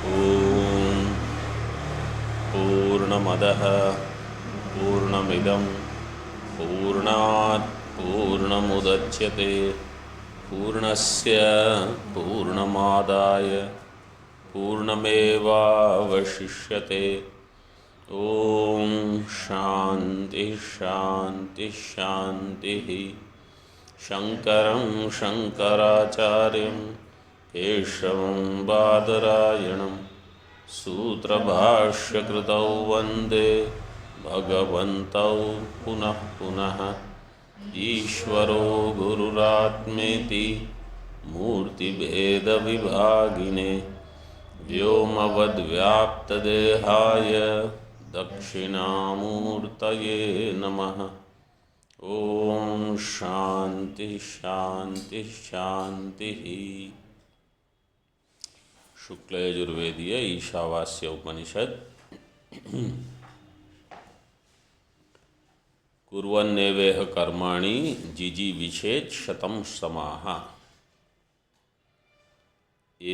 ॐ पूर्णमदः पूर्णमिदं पूर्णात् पूर्णमुदच्यते पूर्णस्य पूर्णमादाय पूर्णमेवावशिष्यते। ॐ शान्ति शान्ति शान्तिः। शङ्करं शङ्कराचार्यं केशवं बादरायणं सूत्रभाष्यकृतौ वन्दे भगवन्तौ पुनः पुनः। ईश्वरो गुरुरात्मेति मूर्तिभेदविभागिने व्योमवद्व्याप्तदेहाय दक्षिणामूर्तये नमः। ओम शांति शांति शांति। शुक्ल यजुर्वेदीय ईशावास्य उपनिषद कुर्वन्नेवेह कर्माणि जिजीविषेत् शतं समाः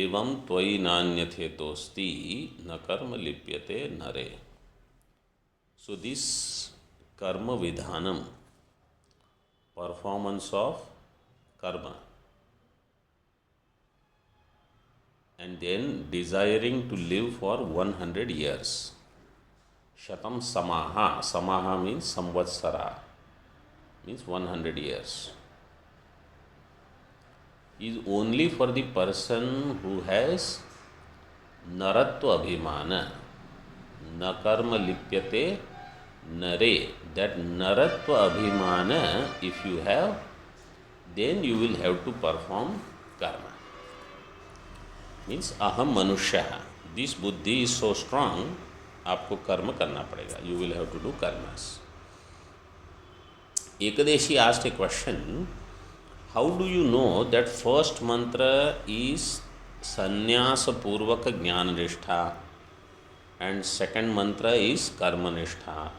एवं त्वयि नान्यथेतोस्ति न कर्म लिप्यते नरे। सो दिस कर्म विधानम, performance of karma, and then desiring to live for 100 years. Shatam samaha. Samaha means samvatsara, means 100 years. Is only for the person who has naratva abhimana. Na karma lipyate nare. That naratva abhimana, if you have, then you will have to perform karma. Means aham manushya. This buddhi is so strong, आपको कर्म करना पड़ेगा. You will have to do karmas. Ekadeshi asked a question: how do you know that first mantra is sannyasa purvaka jnana nishtha and second mantra is karma nishtha?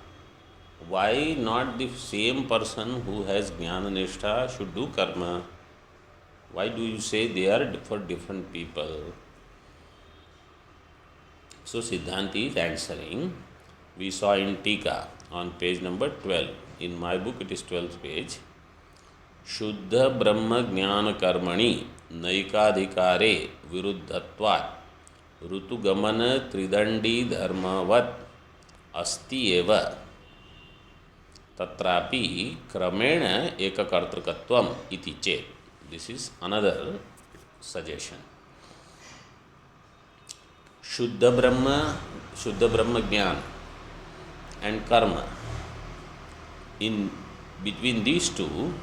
Why not the same person who has jnana nishtha should do karma? Why do you say they are for different people? So Siddhanti is answering. We saw in Tika on page number 12. In my book it is 12th page. Shuddha Brahma Jnana Karmani Naikadhikare Viruddhatvat Rutugamana Tridandi Dharmavat Asti Eva Tatrapi Kramena Ekakartrikatvam iti chet. This is another suggestion. Shuddha Brahma Jnana and Karma. In between these two,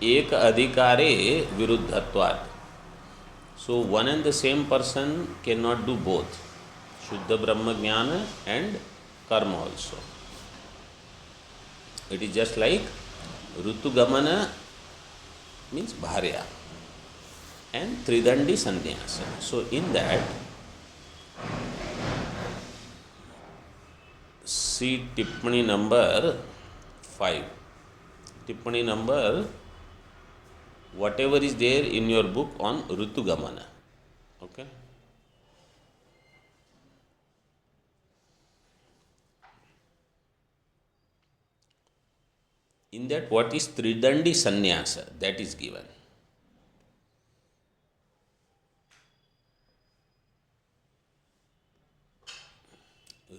Ek Adhikare Viruddhatvat. So one and the same person cannot do both. Shuddha Brahma Jnana and Karma also. It is just like Rutugamana means Bharya and Tridandi Sannyasa. So in that, see Tippani number 5. Tippani number whatever is there in your book on Rutugamana. Okay. In that, what is Tridandi Sannyasa? That is given.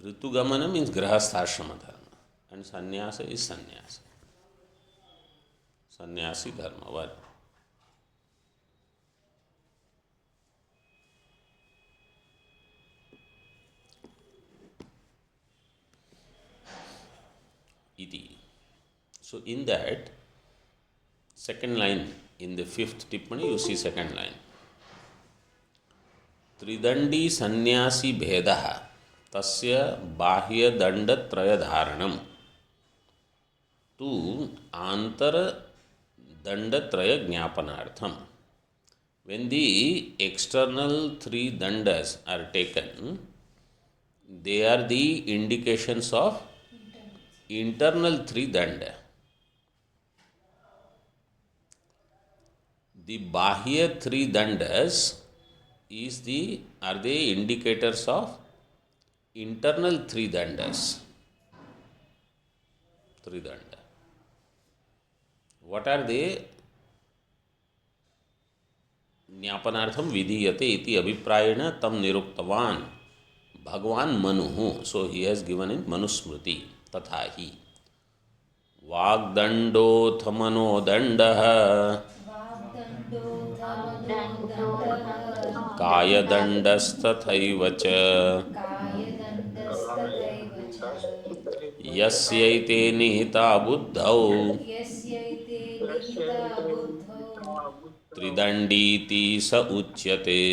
Ritugamana means grahasthashrama dharma and sannyasa is sannyasa. Sannyasi dharma. What? Iti. So in that second line in the 5th Tippani, you see second line. Tridandi sannyasi bhedaha tasya bahya danda traya dharanam tu antara danda traya jnapanartham. When the external 3 dandas are taken, they are the indications of internal 3 danda. The Bahya 3 dandas are they indicators of internal three dandas? Three danda. What are they? ज्ञापनार्थम विधीयते इति अभिप्रायेण तम निरुक्तवान भगवान Manu. So he has given in Manusmriti. तथा ही वाग्दंडोथ मनोदंडः कायदंडस्तथैव च यस्यैते निहिता बुद्धौ त्रिदंडीति स उच्यते.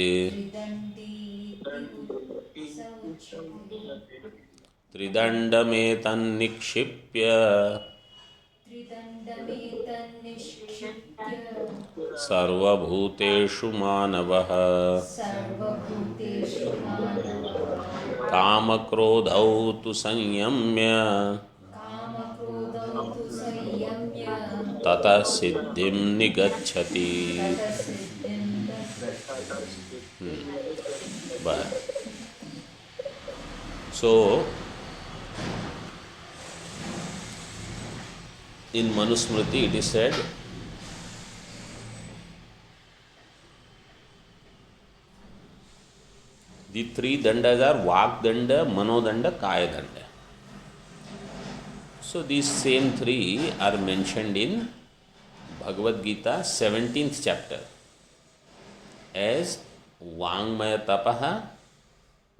त्रिदंडमेतन्निक्षिप्य सर्वभूतेषु मानवः कामक्रोधौ तु संयम्य ततः सिद्धिं निगच्छति. But so in Manusmriti it is said the three dandas are Vak danda, Mano danda, Kaya danda. So these same three are mentioned in Bhagavad Gita 17th chapter as Vangmaya tapaha,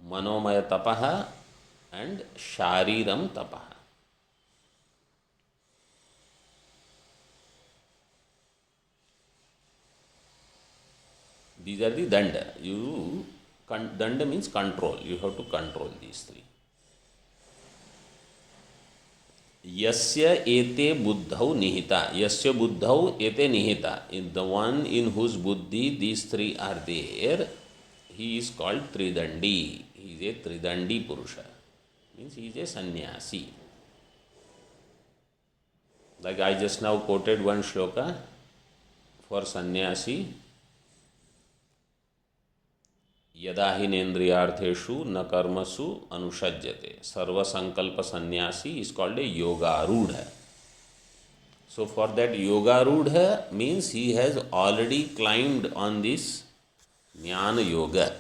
Manomaya tapaha and Shariram tapaha. These are the danda. Danda means control. You have to control these three. Yasya ete buddhau nihita. Yasya buddhau ete nihita. In the one in whose buddhi these three are there, he is called Tridandi. He is a Tridandi Purusha. Means he is a sannyasi. Like I just now quoted one shloka for sannyasi. यदा हि नेन्द्रियार्थेषु न कर्मसु अनुषज्यते सर्वसंकल्प सन्यासी is called a yogarudha. So for that yogarudha means he has already climbed on this jnana yoga.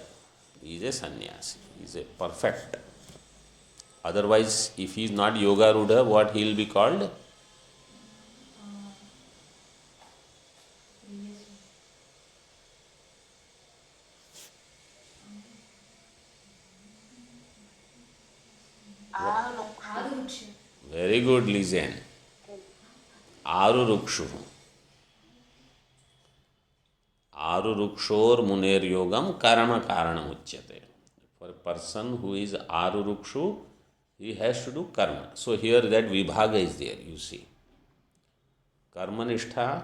He is a sannyasi. He is a perfect. Otherwise, if he is not yogarudha, what he will be called? Very good, listen. Arurukshu. Arurukshor muner yogam karma karanam uchyate. For a person who is arurukshu, he has to do karma. So here that vibhaga is there, you see. Karma nishtha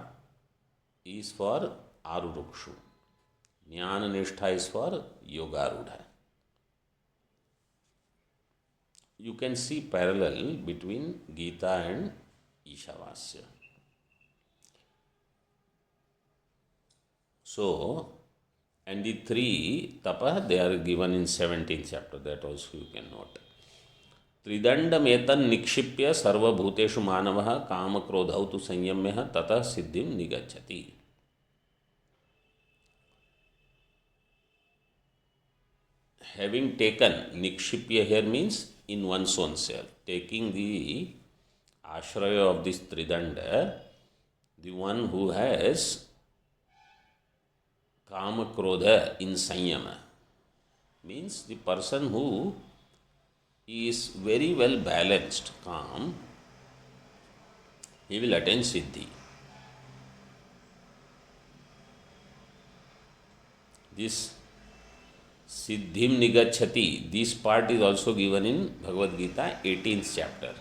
is for arurukshu. Jnana nishtha is for yogarudha. You can see parallel between Gita and Ishavasya. So, and the three tapa, they are given in 17th chapter, that also you can note. Tridandametan nikshipya sarva bhuteshu manavah kama krodhau tu sanyamyah tata siddhim nigacchati. Having taken, nikshipya here means in one's own self, taking the ashraya of this tridanda, the one who has kama krodha in sanyama, means the person who is very well balanced, calm, he will attain siddhi. This Siddhim Nigacchati, this part is also given in Bhagavad Gita 18th chapter.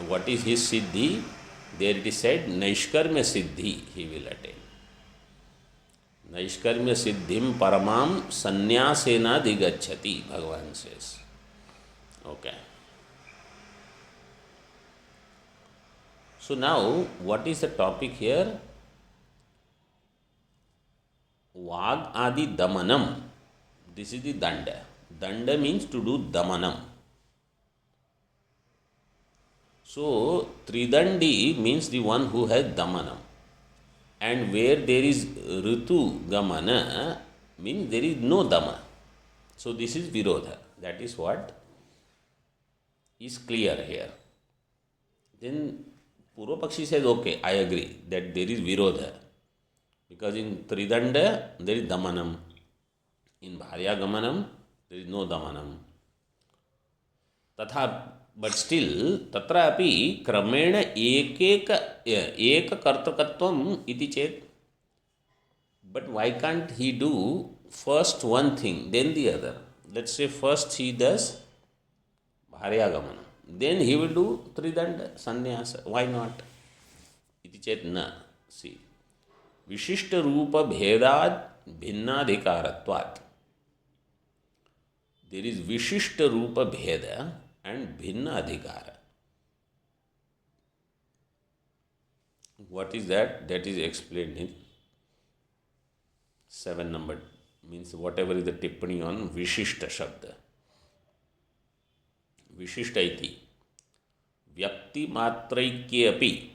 What is his Siddhi? There it is said, Naishkarmya Siddhi he will attain. Naishkarmya Siddhim Paramam Sanyasena Digacchati, Bhagavan says. Okay. So now, what is the topic here? Vag adi damanam. This is the danda. Danda means to do damanam. So, Tridandi means the one who has damanam. And where there is Ritu Gamana means there is no Dama. So, this is Virodha. That is what is clear here. Then Purva Pakshi says, okay, I agree that there is Virodha. Because in Tridanda there is Damanam. In Bharya Gamanam there is no Damanam. Tatha, but still tatrapi kramena ek kartakatvam iti chet. But why can't he do first one thing, then the other? Let's say first he does Bharyagamana, then he will do Tridanda, Sannyasa. Why not? Iti chet na. See, Vishishta Rupa Bhedad Bhinnadhikaratvat. There is Vishishta Rupa Bheda and Bhinna Adhikara. What is that? That is explained in 7 number, means whatever is the tippani on Vishishta Shabda. Vishishta iti Vyakti Matraikye api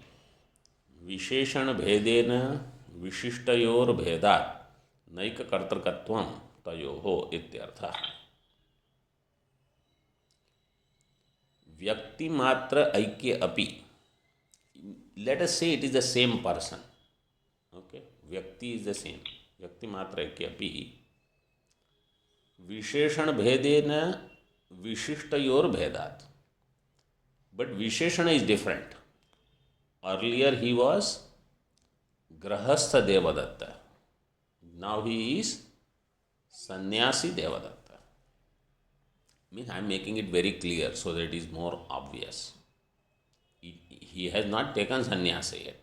Visheshana Bhedena Vishishtayor Bhedat Naika Kartakatvam Tayoho ityartha. Vyakti Matra Aikya api. Let us say it is the same person. Okay, Vyakti is the same. Vyakti Matra Aikya api Visheshana Bhedena Vishishtayor Bhedat. But Visheshana is different. Earlier he was Grahastha Devadatta. Now he is Sannyasi Devadatta. Means I am making it very clear so that it is more obvious. He has not taken sannyasa yet.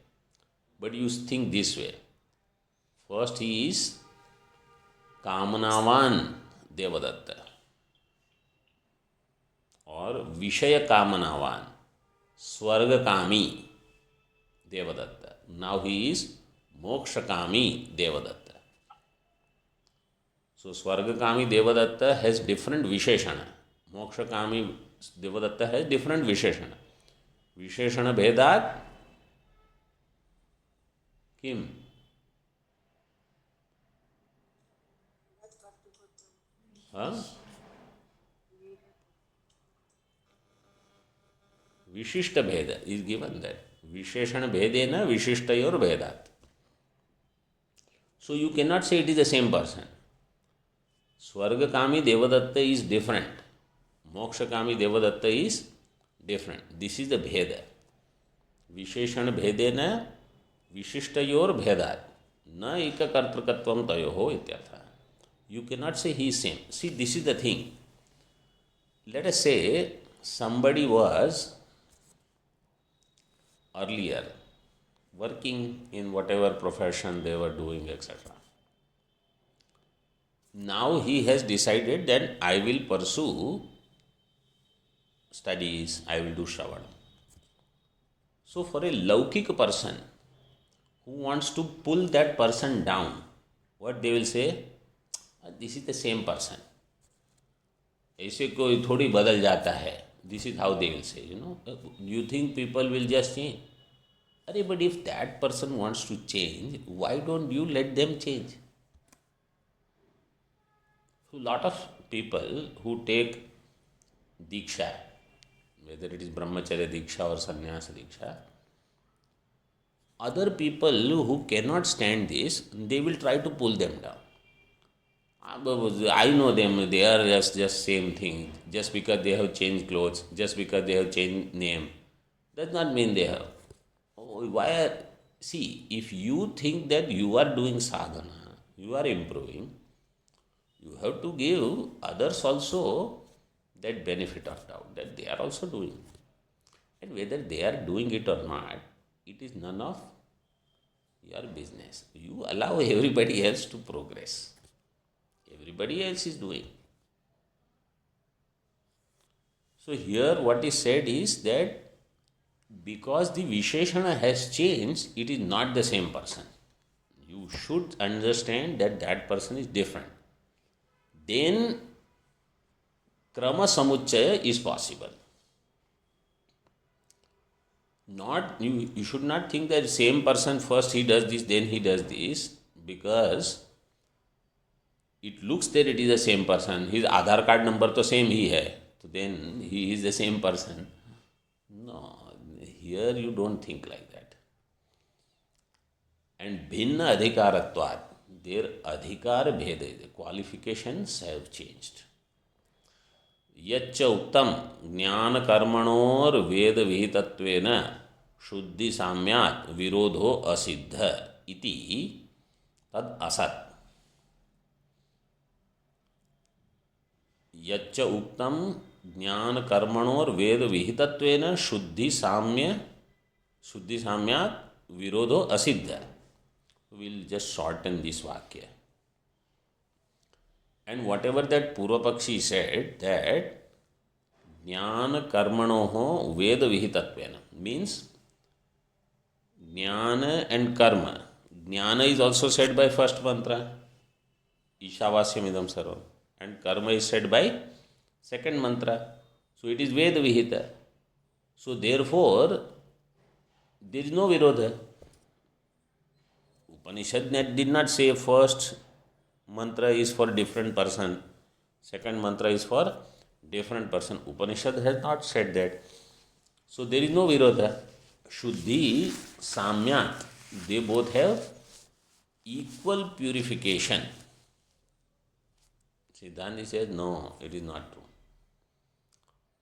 But you think this way. First he is Kamanavan Devadatta or Vishaya Kamanavan, Swargakami Devadatta. Now he is Mokshakami Devadatta. So Swargakami Devadatta has different Visheshana. Mokshakami Devadatta has different Visheshana. Visheshana Bhedat Kim? Huh? Vishishta Bheda is given that. Visheshana Bhedena Vishishtayor Bhedat. So you cannot say it is the same person. Swargakami Devadatta is different. Mokshakami Devadatta is different. This is the Bheda. Visheshana Bhedena Vishishtayor Bhedat. Na eka kartrakatvam tayoho ityartha. You cannot say he is same. See, this is the thing. Let us say somebody was earlier working in whatever profession they were doing, etc. Now he has decided that I will pursue studies, I will do Shravana. So for a Laukik person who wants to pull that person down, what they will say? This is the same person. ऐसे कोई थोड़ी बदल जाता है. This is how they will say, you know. You think people will just change? Arey, but if that person wants to change, why don't you let them change? So lot of people who take Diksha, whether it is Brahmacharya Diksha or Sannyasa Diksha, other people who cannot stand this, they will try to pull them down. I know them, they are just same thing. Just because they have changed clothes, just because they have changed name, does not mean they have. See, if you think that you are doing sadhana, you are improving, you have to give others also that benefit of doubt, that they are also doing. And whether they are doing it or not, it is none of your business. You allow everybody else to progress. Everybody else is doing. So here what is said is that because the Visheshana has changed, it is not the same person. You You should understand that that person is different. Then krama samuchaya is possible. Not you should not think that same person first he does this, then he does this, because it looks that it is the same person. His Aadhaar card number to same he hai, so then he is the same person. No, here you don't think like that. And bhinna adhikaratvat, their adhikar bheda, the qualifications have changed. यच्च उक्तम ज्ञान कर्मणोर वेद विहितत्वेन शुद्धि साम्यात् विरोधो असिद्ध इति तद असत्. यच्च उक्तम ज्ञान कर्मणोर वेद विहितत्वेन शुद्धि साम्यात् विरोधो असिद्ध. We'll just shorten this vakya. And whatever that Purvapakshi said, that jnana karmanoho veda vihitatvena means jnana and karma. Jnana is also said by first mantra, Ishavasyam idam sarvam, and karma is said by second mantra. So it is veda vihita. So therefore, there is no virodha. Upanishad did not say first mantra is for different person, second mantra is for different person. Upanishad has not said that. So there is no virodha. Shuddhi, Samyat, they both have equal purification. Siddhanti says no, it is not true.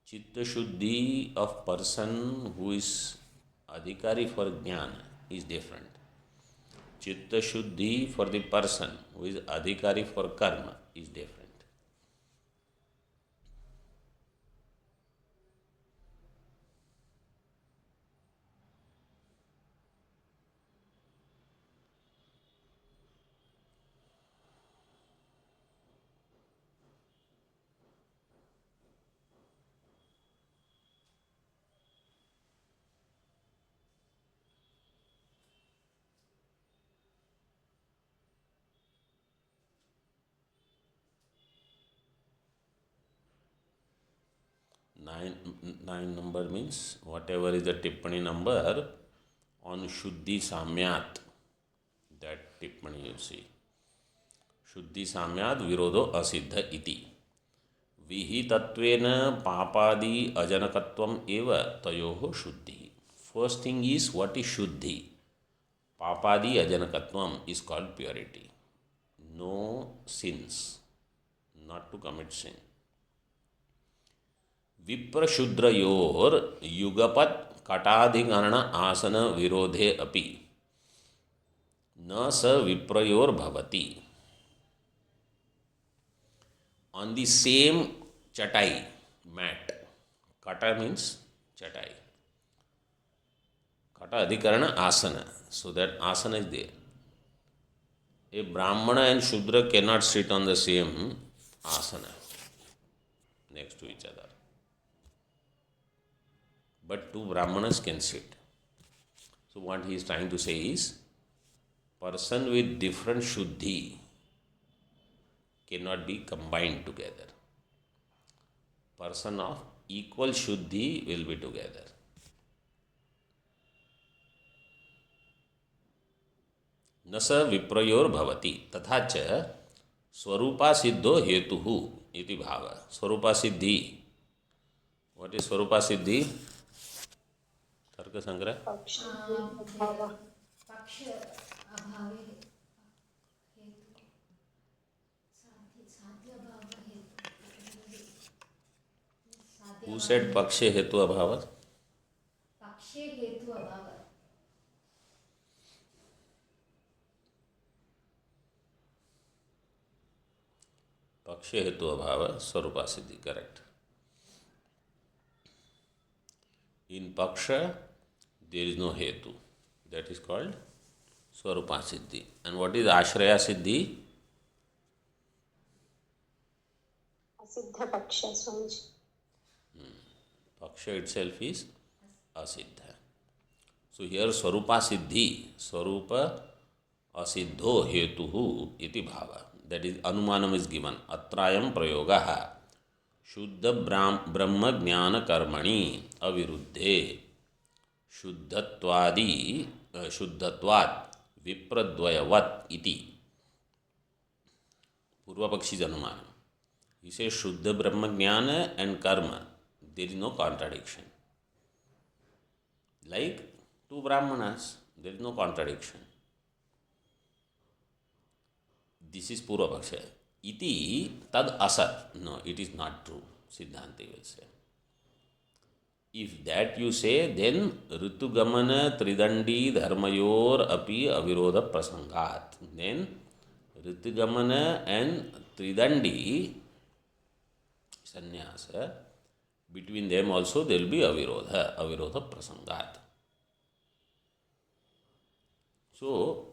Chitta Shuddhi of person who is adhikari for jnana is different. Chitta Shuddhi for the person who is adhikari for karma is different. Nine number means whatever is the tippani number on Shuddhi Samyat, that tippani you see. Shuddhi Samyat Virodho Asiddha iti. Vihitatvena papadi ajanakatvam eva tayoho Shuddhi. First thing is, what is Shuddhi? Papadi ajanakatvam is called purity. No sins, not to commit sin. विप्रशूद्रयोर युगपत् कटाधिकरण आसन विरोधे अपि न स विप्रयोर भवति. On the same chatai, mat, kata means chatai, kata adhikarana asana, so that asana is there. A brahmana and shudra cannot sit on the same asana next to each other. But two brahmanas can sit. So what he is trying to say is, person with different shuddhi cannot be combined together. Person of equal shuddhi will be together. न स विप्रयोर भवति तथा च स्वरूपा सिद्धो हेतुः इति भाव. स्वरूपा सिद्धि. What is स्वरूपा सिद्धि? तर्क संग्रह. पक्ष अभावे Who said pakshe hetu abhava? पक्षे हेतु अभाव. Pakshe hetu abhava swarupa siddhi, correct. In paksha there is no hetu. That is called swarupa siddhi. And what is ashraya siddhi? Asiddha paksha, Swamiji. Paksha itself is asiddha. So here swarupa siddhi, swarupa असिद्धो हेतु इति भाव. That is, anumanam is given. Atrayam prayogaha शुद्ध ब्रह्म ज्ञान कर्मणि अविरुद्धे शुद्धत्वात् विप्रद्वयवत् इति पूर्व पक्षी अनुमान. He says शुद्ध ब्रह्म ज्ञान and karma, there is no contradiction. Like two brahmanas, there is no contradiction. This is Purva Paksha. Iti tad asat. No, it is not true, Siddhanti will say. If that you say, then Ritugamana Tridandi Dharmayor api avirodha prasangat. Then Ritugamana and Tridandi sannyasa, between them also there will be avirodha prasangat. So,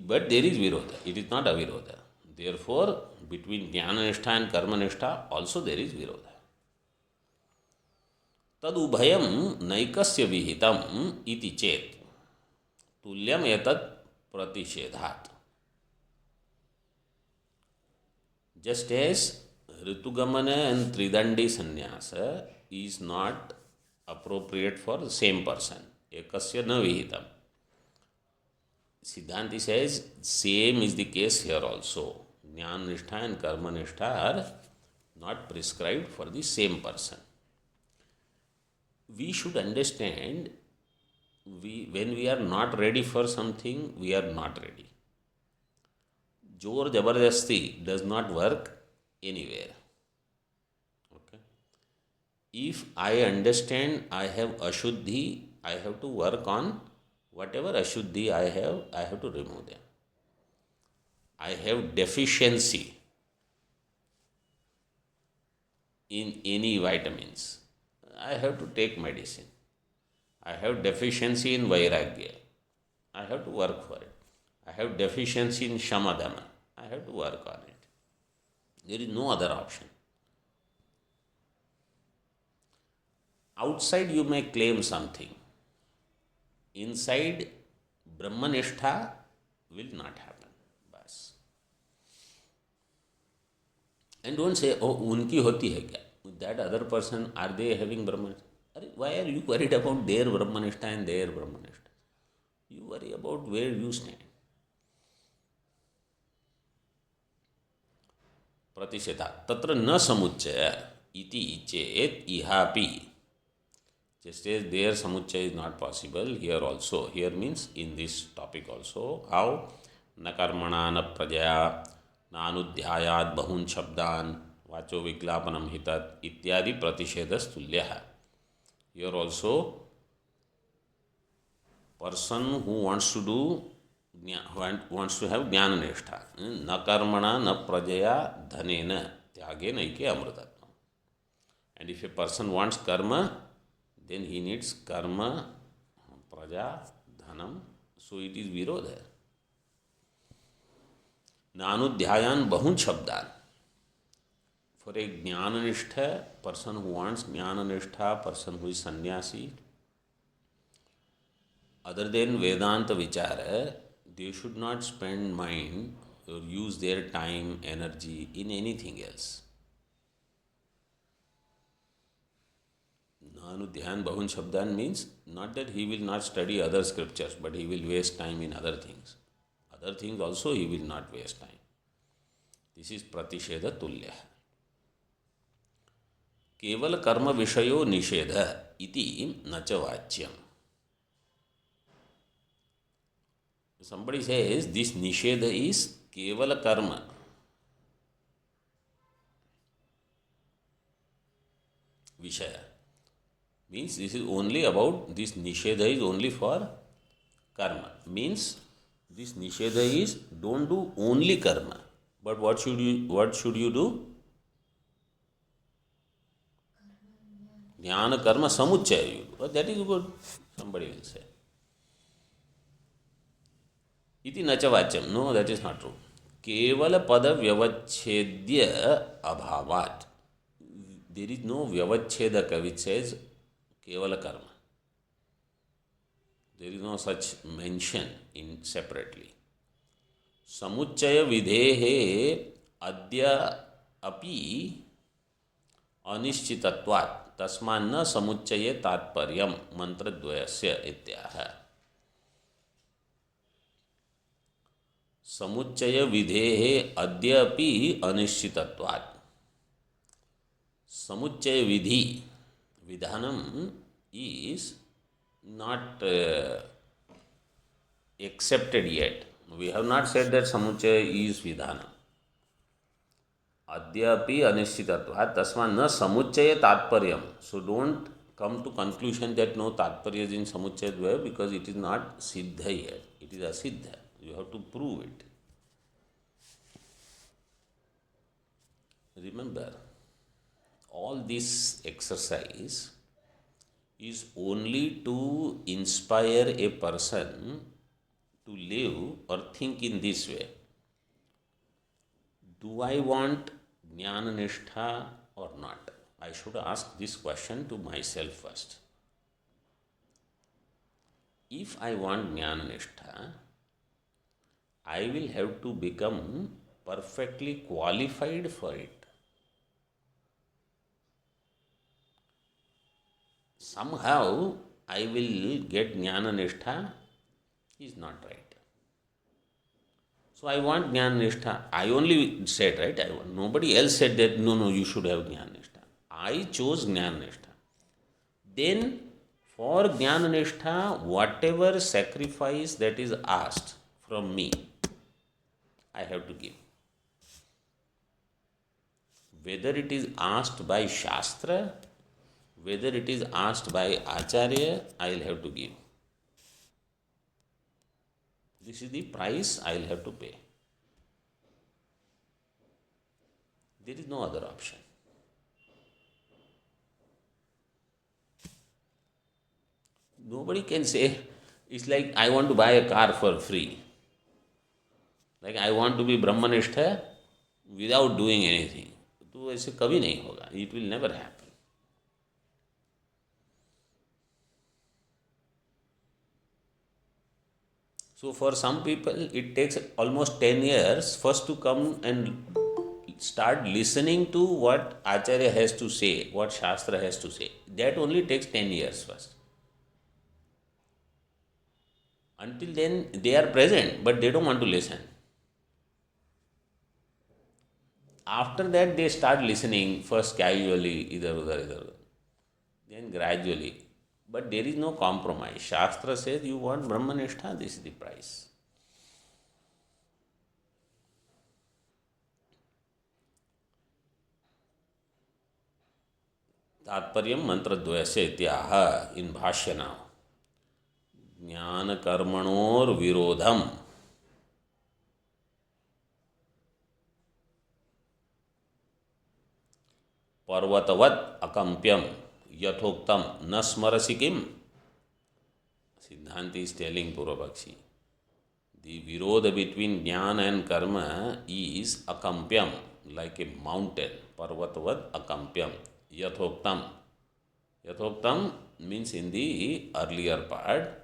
but there is virodha, it is not avirodha. Therefore, between jnana nishtha and karma nishtha also there is virodha. Tad ubhayam naikasya vihitam iti chet tulyam etat pratishedhat. Just as Ritugamana and Tridandi sannyasa is not appropriate for the same person, ekasya na vihitam. Siddhanti says same is the case here also. Jnana nishtha and karma nishtha are not prescribed for the same person. We should understand, when we are not ready for something, we are not ready. Jor Jabardasti does not work anywhere. Okay. If I understand I have ashuddhi, I have to work on whatever ashuddhi I have to remove them. I have deficiency in any vitamins, I have to take medicine. I have deficiency in vairagya, I have to work for it. I have deficiency in shamadama, I have to work on it. There is no other option. Outside you may claim something. Inside, Brahmanishtha will not happen. Bas. And don't say, oh, unki hoti hai kya? That other person, are they having Brahmanishtha? Why are you worried about their Brahmanishtha and their Brahmanishtha? You worry about where you stand. Pratisheta. Tatra na samuchaya iti chet ihapi. Just as there samuchaya is not possible, here also. Here means in this topic also. How? Na karmana na prajaya na anudhyayat bahun shabdan vacho viklapanam hitat ityadi pratishedas tulyaha. Here also, person who wants to have jnana nishtha. Na karmana na prajaya dhanena tyagena ike amrutatvam. And if a person wants karma, then he needs karma, praja, dhanam. So it is virodha. Nanudhyayan bahun shabdan. For a jnana-nishtha, person who wants jnana-nishtha, person who is sannyasi, other than Vedanta vichara, they should not spend mind or use their time, energy in anything else. Nanudhyan bahun shabdan means not that he will not study other scriptures, but he will waste time in other things. Other things also he will not waste time. This is pratisheda tulya. Keval karma vishayo nishedha iti nacha vachyam. Somebody says this nishedha is kevala karma. Vishaya. Means this is only about, this nishedha is only for karma. Means this nishedha is, don't do only karma. But what should you do? Jnana karma samuchaya you do. Well, that is good, somebody will say. Iti nacha vachyam. No, that is not true. Kevala pada vyavachedya abhavat. There is no vyavachedaka which says kevala karma. There is no such mention in separately. समुच्चय विधेः अद्य अपि अनिश्चितत्वात् तस्मान्न समुच्चये तात्पर्यं मंत्रद्वयस्य इत्याह। समुच्चय विधेः अद्य अपि अनिश्चितत्वात्। समुच्चय विधि विधानम is not accepted yet. We have not said that samuchaya is vidhanam. Adyapi anischitatvat tasma na samuchaya tatparyam. So don't come to conclusion that no tatparya is in samuchaya dvaya because it is not siddha yet. It is asiddha. You have to prove it. Remember, all this exercise is only to inspire a person to live or think in this way. Do I want jnana nishtha or not? I should ask this question to myself first. If I want jnana nishtha, I will have to become perfectly qualified for it. Somehow I will get jnana nishtha is not right. So I want jnana nishtha. I only said, right? Nobody else said that no, you should have jnana nishtha. I chose jnana nishtha. Then for jnana nishtha, whatever sacrifice that is asked from me, I have to give. Whether it is asked by Shastra, whether it is asked by Acharya, I will have to give. This is the price I will have to pay. There is no other option. Nobody can say, it's like I want to buy a car for free. Like I want to be Brahmanishtha without doing anything. तो ऐसे कभी नहीं होगा. It will never happen. So for some people, it takes almost 10 years first to come and start listening to what Acharya has to say, what Shastra has to say. That only takes 10 years first. Until then, they are present, but they don't want to listen. After that, they start listening, first casually, idhar-udhar. Then gradually. But there is no compromise. Shastra says you want Brahmanishtha, this is the price. तात्पर्यम मंत्रद्वयस्य इत्याह. इन भाष्य now. ज्ञान कर्मणोर विरोधम पर्वतवत् अकम्प्यम यथोक्तम न स्मरसि किम. Siddhanti is telling Purvapakshi, the virodha between jnana and karma is akampyam, like a mountain. Parvatavad akampyam. Yathoktam. Yathoktam means in the earlier part,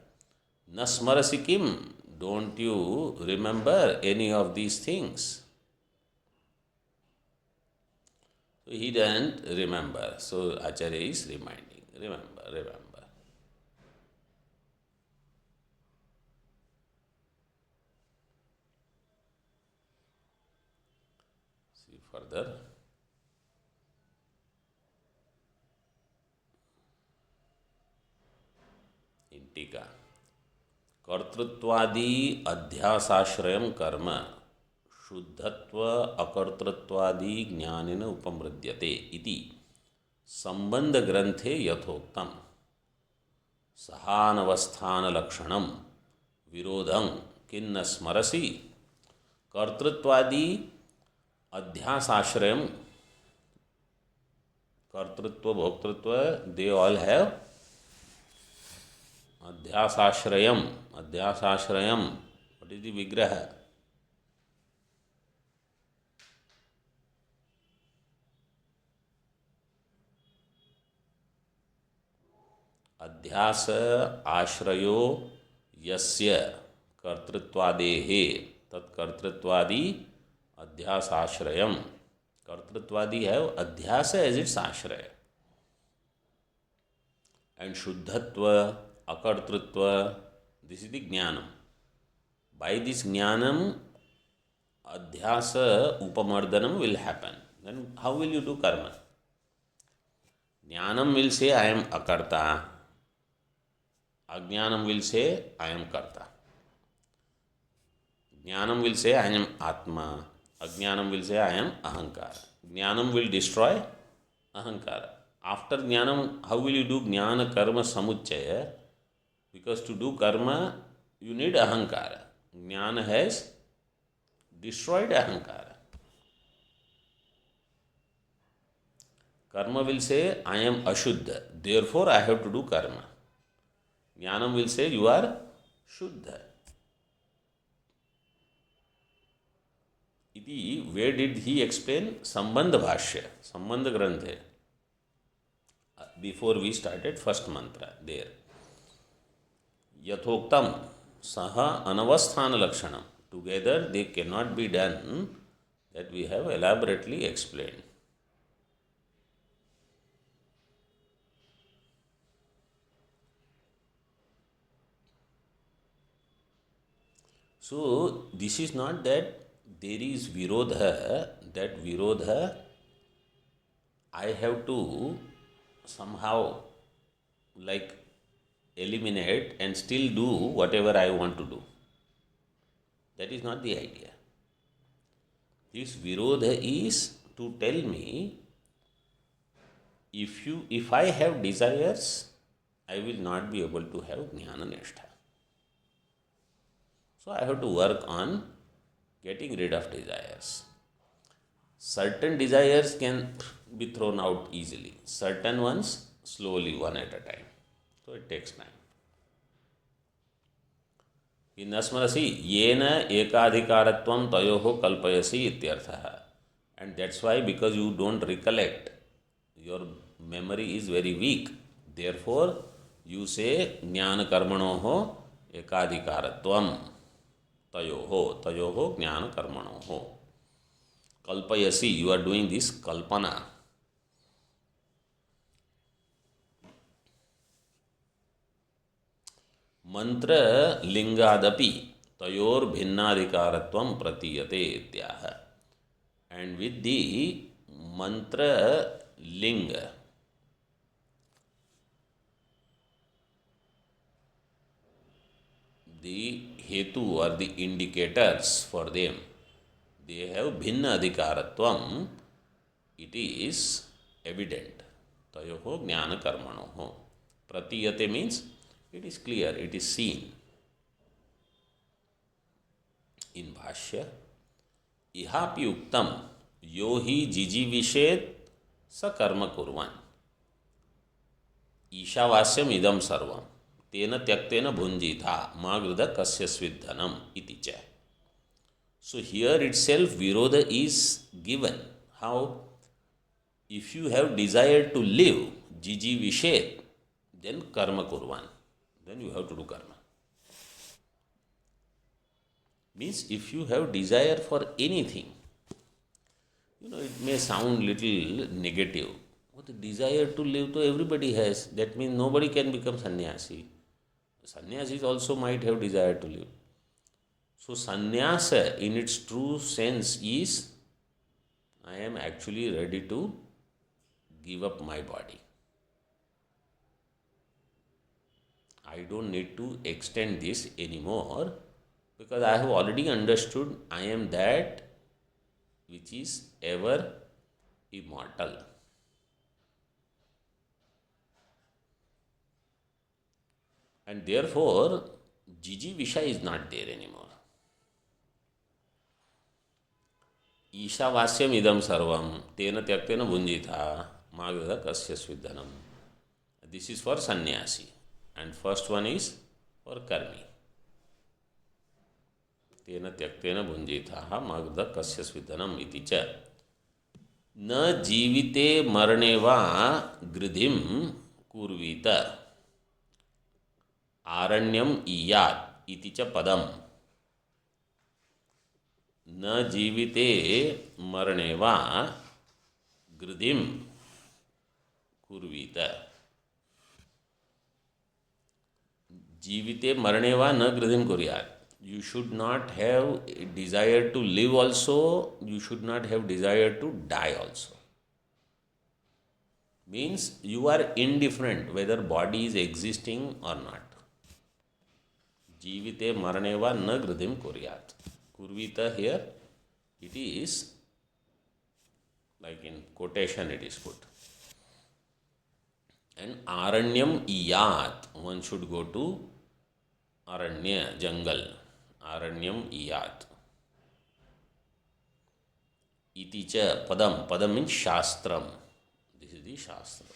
na smarasi kim. Don't you remember any of these things? So he doesn't remember. So Acharya is reminding. Remember. See further. In Tika. कर्तृत्वादि अध्यासाश्रयम कर्म शुद्धत्व अकर्तृत्वादि ज्ञानेन उपमृद्यते इति संबंध ग्रंथे यथोक्तम सहानवस्थान लक्षणम विरोधं किन्न स्मरसि. कर्तृत्वादि अध्यासाश्रयम, कर्तृत्व भोक्तृत्व, दे ऑल हैव अध्यासाश्रयम. व्हाट इज द विग्रह? अध्यास आश्रयो यस्य कर्तृत्वादेः तत्कर्तृत्वादि अध्यासाश्रयम. कर्तृत्वादि है अध्यास एज इट्स आश्रय. And शुद्धत्व, akartritva, this is the ज्ञानम. बाय दिस ज्ञानम अध्यास उपमर्दनम will happen. Then how will you do karma? Jnanam will say I am akarta. Ajnanam will say I am karta. Jnanam will say I am atma. Ajnanam will say I am ahankara. Jnanam will destroy ahankara. After jnanam, how will you do jnana karma samuchaya? Because to do karma you need ahankara. Jnana has destroyed ahankara. Karma will say I am ashuddha, therefore I have to do karma. Jnanam will say you are shuddha. Iti, where did he explain? Sambandha bhashya, Sambandha granthe. Before we started first mantra there. Yathoktam saha anavasthana lakshanam. Together they cannot be done, that we have elaborately explained. So this is not that there is virodha, that virodha I have to somehow like eliminate and still do whatever I want to do. That is not the idea. This virodha is to tell me, if I have desires, I will not be able to have jnana nishtha. So I have to work on getting rid of desires. Certain desires can be thrown out easily. Certain ones slowly, one at a time. So it takes time. Nasmarasi yena ekadhikaratvam tayoho kalpayasi ityartha. And that's why, because you don't recollect, your memory is very weak. Therefore, you say jnana karmanoho ekadhikaratvam tayoho jnana karmanoho. Kalpayasi, you are doing this kalpana. Mantra lingadapi tayor bhinnadhikaratvam pratiyate ityaha. And with the mantra linga, the hetu or the indicators for them, they have bhinna adhikaratvam, it is evident. Tayoho jnana karmanoho. Pratiyate means it is clear, it is seen. In Bhashya, ihapi uktam yohi jijivishet sa karma kurvan. Ishavasyam idam sarvam. Tena tyaktena bhunjitha magrudha kasya svidhanam iti cha. So here itself virodha is given. How? If you have desire to live, jijivishet, then karma kurvan. Then you have to do karma. Means if you have desire for anything, it may sound little negative. But the desire to live, to everybody has. That means nobody can become sannyasi. Sannyasis also might have desire to live. So sannyasa in its true sense is, I am actually ready to give up my body. I don't need to extend this anymore, because I have already understood I am that which is ever immortal. And therefore, Jijivisha is not there anymore. Ishavasyam idam sarvam tena tyaktena bhunjitha magrudha kasya svidhanam. This is for sannyasi. And first one is for karmi. Tena tyaktena bhunjitha magrudha kasya svidhanam iti cha. Na jivite marneva gridhim kurvita aranyam iyat iti cha padam. न जीविते मरणे वा गृधिम कुर्वीत। जीविते मरणे वा न गृधिम कुर्यात। You should not have a desire to live also, you should not have desire to die also. Means you are indifferent whether body is existing or not. Jivite marane va na gridhim kuryat. Kurvita here, it is like in quotation it is put. And aranyam iyat, one should go to aranya, jungle. Aranyam iyat. Iti cha padam. Padam means shastram. This is the shastra.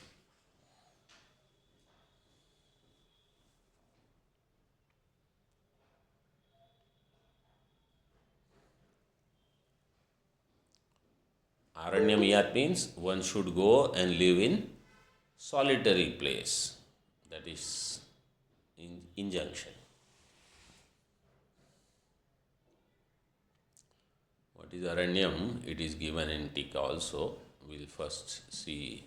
Aranyam iyat means one should go and live in solitary place. That is injunction. What is Aranyam? It is given in Tika also. We will first see.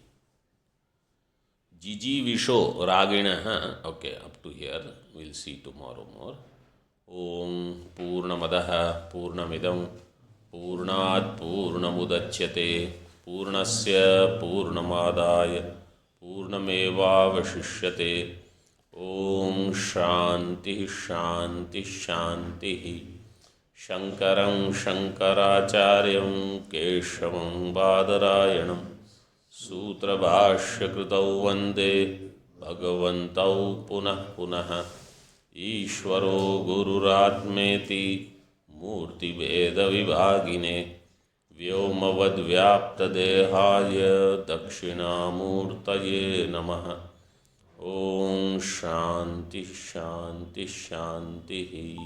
Jiji Visho Raginaha. Okay, up to here. We will see tomorrow more. Om Purnamadaha Purnamidam Purnat Purnamudachyate Purnasya Purnamadaya Purnameva Vashishyate. Om Shanti Shanti Shanti. Shankaram Shankaracharyam Keshavam Badarayanam Sutrabhashyakritau Vande Bhagavantau Punah Punah Ishvaro Gururatmeti Murti Veda Vibhagine Vyomavad Vyapta Dehaya Dakshinamurtaye Namaha. Om Shanti Shanti Shanti.